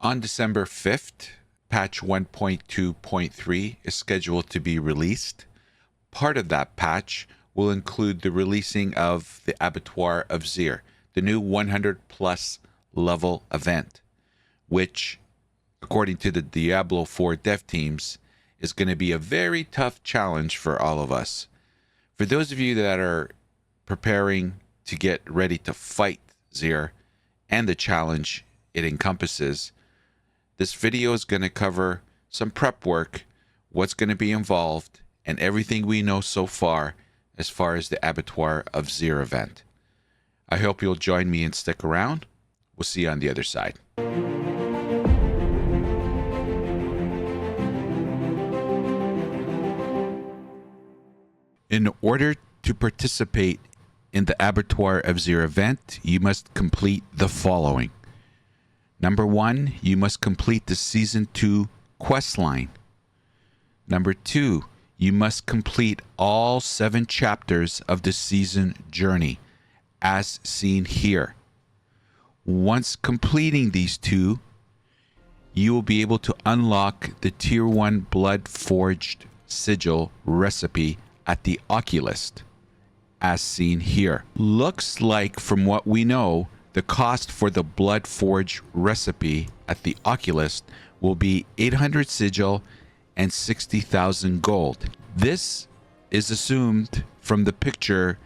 On December 5th, patch 1.2.3 is scheduled to be released. Part of that patch will include the releasing of the Abattoir of Zir, the new 100 plus level event, which, according to the Diablo 4 dev teams, is going to be a very tough challenge for all of us. For those of you that are preparing to get ready to fight Zir and the challenge it encompasses, this video is going to cover some prep work, what's going to be involved, and everything we know so far as the Abattoir of Zir event. I hope you'll join me and stick around. We'll see you on the other side. In order to participate in the Abattoir of Zir event, you must complete the following. Number 1, you must complete the Season 2 quest line. Number 2, you must complete all 7 chapters of the season journey, as seen here. Once completing these 2, you will be able to unlock the Tier 1 Blood Forged Sigil recipe at the Oculist, as seen here. Looks like, from what we know, the cost for the Blood Forge recipe at the Oculist will be 800 sigil and 60,000 gold. This is assumed from the picture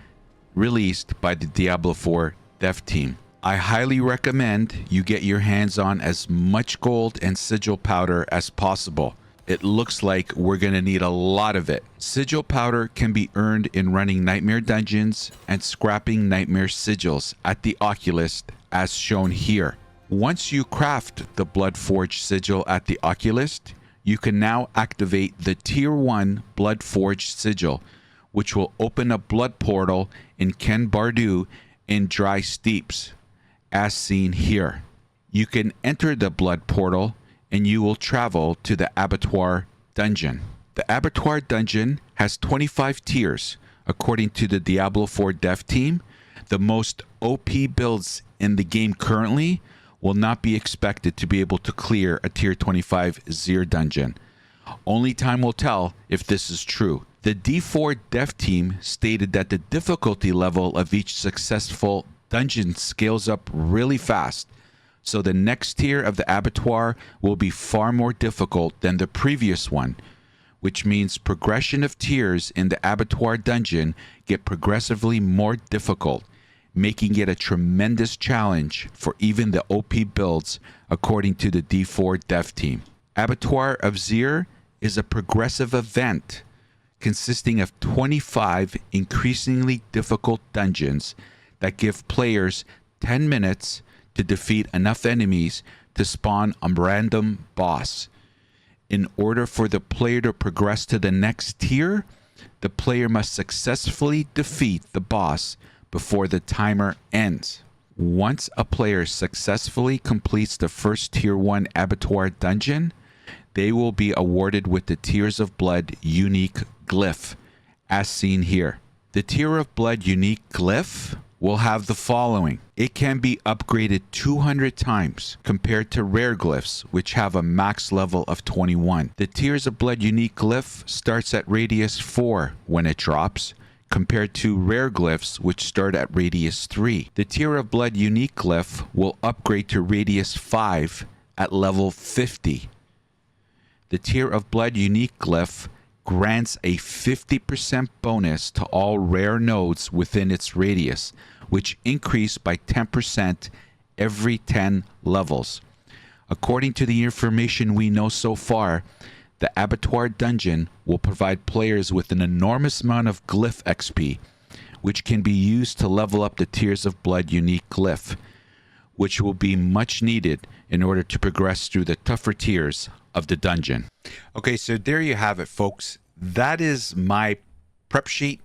released by the Diablo 4 dev team. I highly recommend you get your hands on as much gold and sigil powder as possible. It looks like we're going to need a lot of it. Sigil powder can be earned in running nightmare dungeons and scrapping nightmare sigils at the Oculist, as shown here. Once you craft the Blood Forge sigil at the Oculist, you can now activate the Tier 1 Blood Forge sigil, which will open a blood portal in Ken Bardu in Dry Steeps, as seen here. You can enter the blood portal and you will travel to the Abattoir dungeon. The Abattoir dungeon has 25 tiers. According to the Diablo 4 dev team, the most OP builds in the game currently will not be expected to be able to clear a tier 25 Zir dungeon. Only time will tell if this is true. The D4 dev team stated that the difficulty level of each successful dungeon scales up really fast, so the next tier of the Abattoir will be far more difficult than the previous one, which means progression of tiers in the Abattoir dungeon get progressively more difficult, making it a tremendous challenge for even the OP builds, according to the D4 dev team. Abattoir of Zir is a progressive event consisting of 25 increasingly difficult dungeons that give players 10 minutes to defeat enough enemies to spawn a random boss. In order for the player to progress to the next tier, the player must successfully defeat the boss before the timer ends. Once a player successfully completes the first Tier 1 Abattoir dungeon, they will be awarded with the Tears of Blood unique glyph, as seen here. The Tear of Blood unique glyph will have the following. It can be upgraded 200 times compared to rare glyphs, which have a max level of 21. The Tears of Blood unique glyph starts at radius 4 when it drops, compared to rare glyphs, which start at radius 3. The Tear of Blood unique glyph will upgrade to radius 5 at level 50. The Tear of Blood unique glyph grants a 50% bonus to all rare nodes within its radius, which increase by 10% every 10 levels. According to the information we know so far, the Abattoir dungeon will provide players with an enormous amount of glyph XP, which can be used to level up the Tears of Blood unique glyph, which will be much needed in order to progress through the tougher tiers of the dungeon. Okay, so there you have it, folks. That is my prep sheet.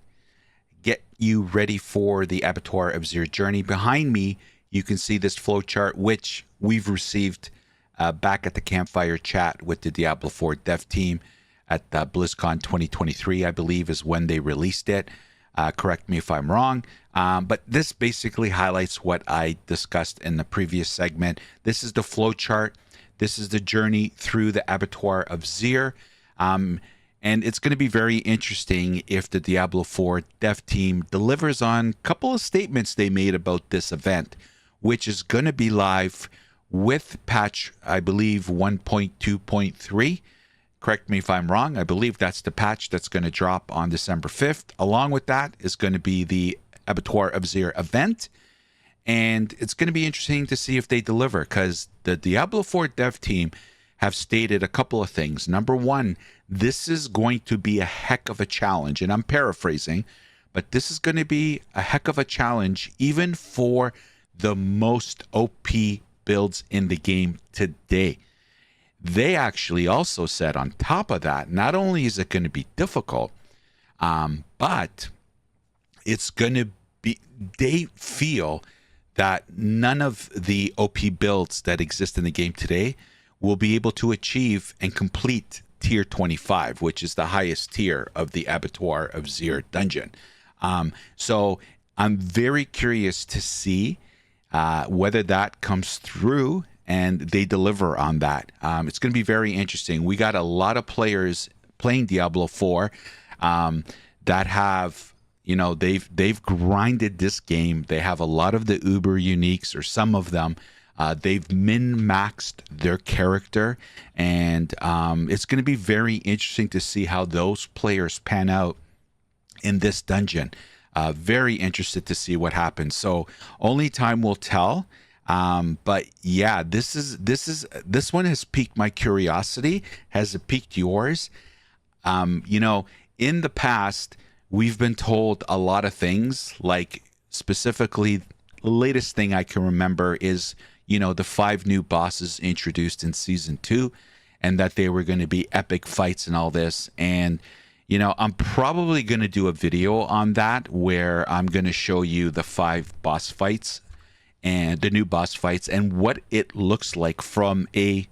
Get you ready for the Abattoir of Zir journey. Behind me, you can see this flowchart, which we've received back at the campfire chat with the Diablo 4 dev team at BlizzCon 2023, I believe, is when they released it. Correct me if I'm wrong. But this basically highlights what I discussed in the previous segment. This is the flowchart This is the journey through the Abattoir of Zir. And it's going to be very interesting if the Diablo 4 dev team delivers on a couple of statements they made about this event, which is going to be live with patch, I believe, 1.2.3. Correct me if I'm wrong. I believe that's the patch that's going to drop on December 5th. Along with that is going to be the Abattoir of Zir event. And it's going to be interesting to see if they deliver, because the Diablo 4 dev team have stated a couple of things. Number one, this is going to be a heck of a challenge. And I'm paraphrasing, but this is going to be a heck of a challenge even for the most OP builds in the game today. They actually also said on top of that, not only is it going to be difficult, but it's going to be, they feel that none of the OP builds that exist in the game today will be able to achieve and complete tier 25, which is the highest tier of the Abattoir of Zir dungeon. So I'm very curious to see whether that comes through and they deliver on that. It's going to be very interesting. We got a lot of players playing Diablo 4 that have, you know, they've grinded this game. They have a lot of the uber uniques, or some of them. They've min-maxed their character, and it's going to be very interesting to see how those players pan out in this dungeon. Very interested to see what happens. So only time will tell. But yeah, this one has piqued my curiosity. Has it piqued yours? You know, in the past, we've been told a lot of things, like specifically the latest thing I can remember is, you know, the 5 new bosses introduced in season 2, and that they were going to be epic fights and all this. And, you know, I'm probably going to do a video on that where I'm going to show you the 5 boss fights and the new boss fights and what it looks like from a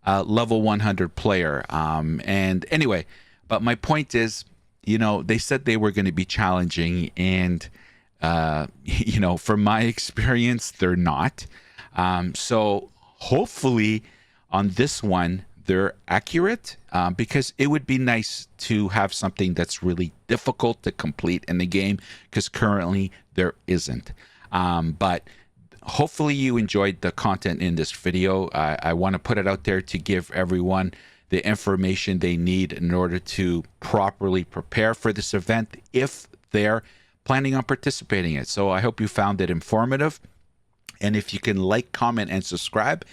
level 100 player. And anyway, but my point is, you know, they said they were going to be challenging, and, you know, from my experience, they're not. So hopefully on this one, they're accurate, because it would be nice to have something that's really difficult to complete in the game, because currently there isn't. But hopefully you enjoyed the content in this video. I want to put it out there to give everyone the information they need in order to properly prepare for this event if they're planning on participating in it. So I hope you found it informative. And if you can like, comment, and subscribe,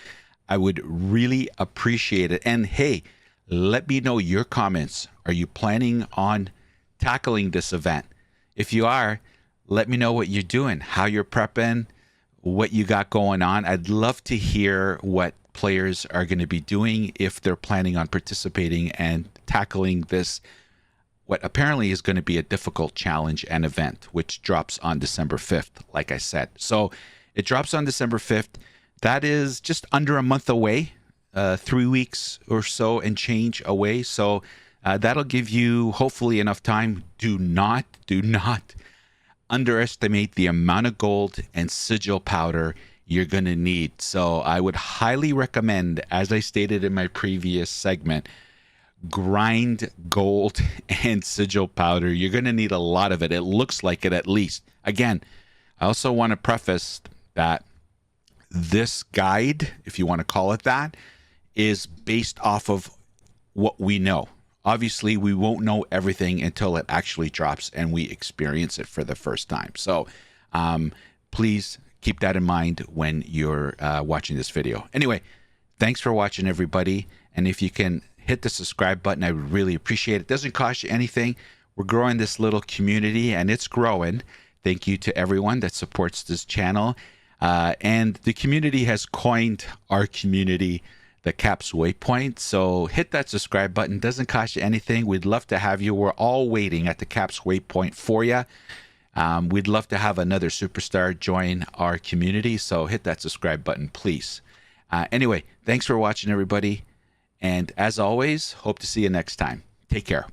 I would really appreciate it. And hey, let me know your comments. Are you planning on tackling this event? If you are, let me know what you're doing, how you're prepping, what you got going on. I'd love to hear what players are going to be doing if they're planning on participating and tackling this, what apparently is going to be a difficult challenge and event, which drops on December 5th, like I said. So it drops on December 5th. That is just under a month away, 3 weeks or so and change away. So that'll give you hopefully enough time. Do not underestimate the amount of gold and sigil powder you're going to need. So I would highly recommend, as I stated in my previous segment, grind gold and sigil powder. You're going to need a lot of it. It looks like it, at least. Again, I also want to preface that this guide, if you want to call it that, is based off of what we know. Obviously, we won't know everything until it actually drops and we experience it for the first time. So please keep that in mind when you're watching this video. Anyway, thanks for watching, everybody. And if you can hit the subscribe button, I would really appreciate it. It doesn't cost you anything. We're growing this little community, and it's growing. Thank you to everyone that supports this channel. And the community has coined our community the Caps Waypoint. So hit that subscribe button. Doesn't cost you anything. We'd love to have you. We're all waiting at the Caps Waypoint for you. We'd love to have another superstar join our community. So hit that subscribe button, please. Anyway, thanks for watching, everybody. And as always, hope to see you next time. Take care.